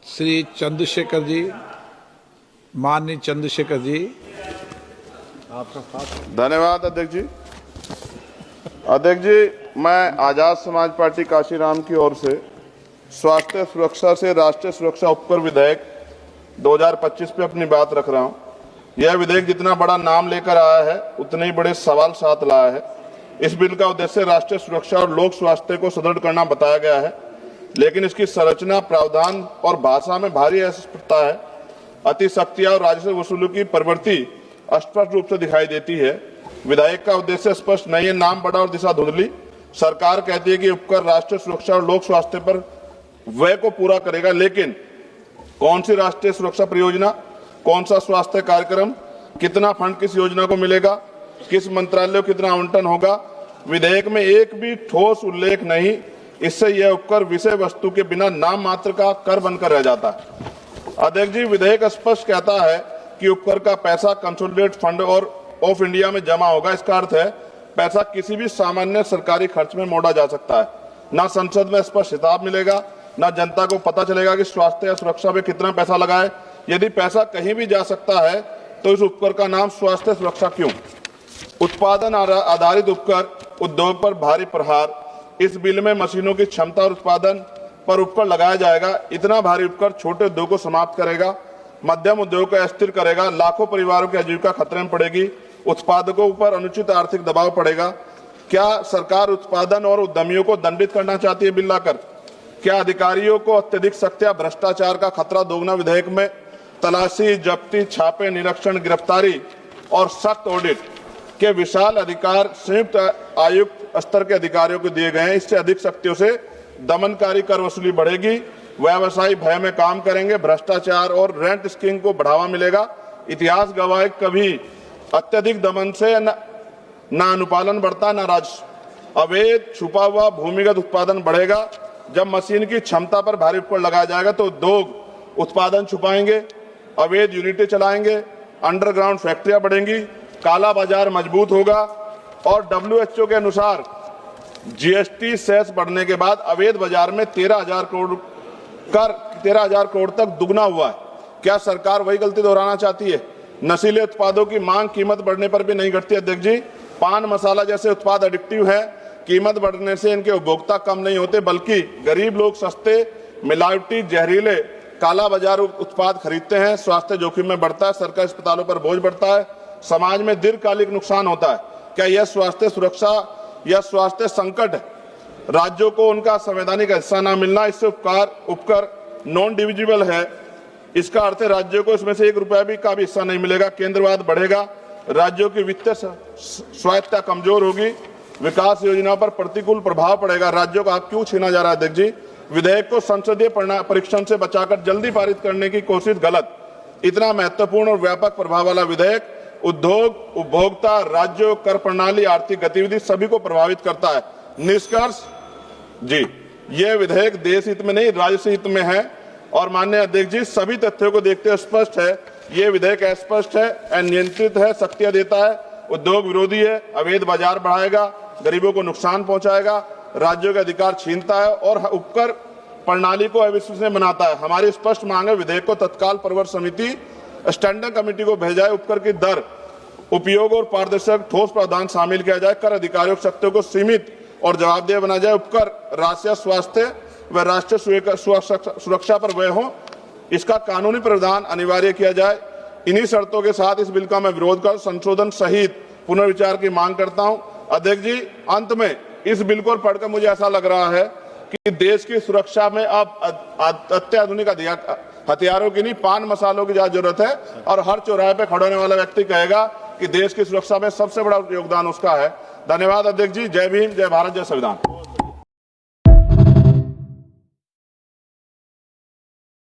श्री चंद्रशेखर जी, माननीय चंद्रशेखर जी। धन्यवाद अध्यक्ष जी। अध्यक्ष जी, मैं आजाद समाज पार्टी काशीराम की ओर से स्वास्थ्य सुरक्षा से राष्ट्रीय सुरक्षा उपकर विधेयक 2025 पे अपनी बात रख रहा हूं। यह विधेयक जितना बड़ा नाम लेकर आया है उतने ही बड़े सवाल साथ लाया है। इस बिल का उद्देश्य राष्ट्रीय सुरक्षा और लोक स्वास्थ्य को सुदृढ़ करना बताया गया है, लेकिन इसकी संरचना, प्रावधान और भाषा में भारी अस्पष्टता है। अतिशक्तियां और राजस्व वसूली की प्रवृत्ति स्पष्ट रूप से दिखाई देती है। विधेयक का उद्देश्य स्पष्ट नहीं है, नाम बड़ा और दिशा धुंधली। सरकार कहती है कि उपकर राष्ट्रीय सुरक्षा और लोक स्वास्थ्य पर व्यय को पूरा करेगा, लेकिन कौन सी राष्ट्रीय सुरक्षा परियोजना, कौन सा स्वास्थ्य कार्यक्रम, कितना फंड किस योजना को मिलेगा, किस मंत्रालय को कितना आवंटन होगा, विधेयक में एक भी ठोस उल्लेख नहीं। इससे यह उपकर विषय वस्तु के बिना नाम मात्र का कर बनकर रह जाता है। अध्यक्ष जी, विधेयक स्पष्ट कहता है कि उपकर का पैसा कंसोलिडेट फंड और ऑफ इंडिया में जमा होगा। इसका अर्थ है पैसा किसी भी सामान्य सरकारी खर्च में मोड़ा जा सकता है। ना संसद में स्पष्ट हिसाब मिलेगा, ना जनता को पता चलेगा कि स्वास्थ्य या सुरक्षा में कितना पैसा लगा है। यदि पैसा कहीं भी जा सकता है तो इस उपकर का नाम स्वास्थ्य सुरक्षा क्यों? उत्पादन आधारित उपकर उद्योग पर भारी प्रहार। इस बिल में मशीनों की क्षमता और उत्पादन पर उपकर लगाया जाएगा। इतना भारी उपकर छोटे उद्योग को समाप्त करेगा, मध्यम उद्योग को अस्थिर करेगा, लाखों परिवारों की आजीविका खतरे में पड़ेगी, उत्पादकों पर अनुचित आर्थिक दबाव पड़ेगा। क्या सरकार उत्पादन और उद्यमियों को दंडित करना चाहती है बिल लाकर? क्या अधिकारियों को अत्यधिक सख्त या भ्रष्टाचार का खतरा दोगुना? विधेयक में तलाशी, जब्ती, छापे, निरीक्षण, गिरफ्तारी और सख्त ऑडिट के विशाल अधिकार संयुक्त आयुक्त स्तर के अधिकारियों को दिए गए हैं। इससे अधिक शक्तियों से दमनकारी कर वसूली बढ़ेगी, व्यवसायी भय में काम करेंगे, भ्रष्टाचार और रेंट स्कीम को बढ़ावा मिलेगा। इतिहास गवाह है, कभी अत्यधिक दमन से न अनुपालन बढ़ता न राजस्व। अवैध छुपा हुआ भूमिगत उत्पादन बढ़ेगा। जब मशीन की क्षमता पर भारी उपकर लगाया जाएगा तो उद्योग उत्पादन छुपाएंगे, अवैध यूनिटें चलाएंगे, अंडरग्राउंड फैक्ट्रियां बढ़ेंगी, काला बाजार मजबूत होगा। और WHO के अनुसार GST सेस बढ़ने के बाद अवैध बाजार में 13,000 करोड़ तक दुगना हुआ है। क्या सरकार वही गलती दोहराना चाहती है? नशीले उत्पादों की मांग कीमत बढ़ने पर भी नहीं घटती। अध्यक्ष जी, पान मसाला जैसे उत्पाद एडिक्टिव है। कीमत बढ़ने से इनके उपभोक्ता कम नहीं होते, बल्कि गरीब लोग सस्ते, मिलावटी, जहरीले, काला बाजार उत्पाद खरीदते हैं। स्वास्थ्य जोखिम में बढ़ता है, सरकारी अस्पतालों पर बोझ बढ़ता है, समाज में दीर्घकालिक नुकसान होता है। क्या यह स्वास्थ्य सुरक्षा या स्वास्थ्य संकट है? राज्यों को उनका संवैधानिक हिस्सा न मिलना, इससे उपकर नॉन डिविजिबल है। इसका अर्थ है राज्यों को इसमें से ₹1 का भी हिस्सा नहीं मिलेगा। केंद्रवाद बढ़ेगा, राज्यों की वित्तीय स्वायत्तता कमजोर होगी, विकास योजनाओं पर प्रतिकूल प्रभाव पड़ेगा। राज्यों का हक क्यों छीना जा रहा है? अध्यक्ष जी, विधेयक को संसदीय परीक्षण से बचाकर जल्दी पारित करने की कोशिश गलत। इतना महत्वपूर्ण और व्यापक प्रभाव वाला विधेयक उद्योग, उपभोक्ता, राज्यों, कर प्रणाली, आर्थिक गतिविधि सभी को प्रभावित करता है। निष्कर्ष जी, यह विधेयक देश हित में नहीं राज्य हित में है। और माननीय अध्यक्ष जी, सभी तथ्यों को देखते हुए स्पष्ट है, यह विधेयक अस्पष्ट है, अनियंत्रित है, शक्तियां देता है, उद्योग विरोधी है, अवैध बाजार बढ़ाएगा, गरीबों को नुकसान पहुंचाएगा, राज्यों के अधिकार छीनता है और उपकर प्रणाली को अविश्वसनीय बनाता है। हमारी स्पष्ट मांग है, विधेयक को तत्काल प्रवर समिति स्टैंडिंग कमेटी को भेजा जाए, उपकर की दर, उपयोग और पारदर्शक ठोस प्रावधान शामिल किया जाए, कर अधिकारियों की शक्तियों को सीमित और जवाबदेह बनाया जाए, उपकर राष्ट्रीय स्वास्थ्य व राष्ट्रीय सुरक्षा पर व्यय हो, इसका कानूनी प्रावधान अनिवार्य किया जाए। इन्हीं शर्तों के साथ इस बिल का मैं विरोध कर संशोधन सहित पुनर्विचार की मांग करता हूं। अध्यक्ष जी, अंत में इस बिल को पढ़कर मुझे ऐसा लग रहा है कि देश की सुरक्षा में अब अत्याधुनिक हथियारों की नहीं, पान मसालों की ज्यादा जरूरत है। और हर चौराहे पे खड़े होने वाला व्यक्ति कहेगा कि देश की सुरक्षा में सबसे बड़ा योगदान उसका है। धन्यवाद अध्यक्ष जी। जय भीम, जय भारत, जय संविधान।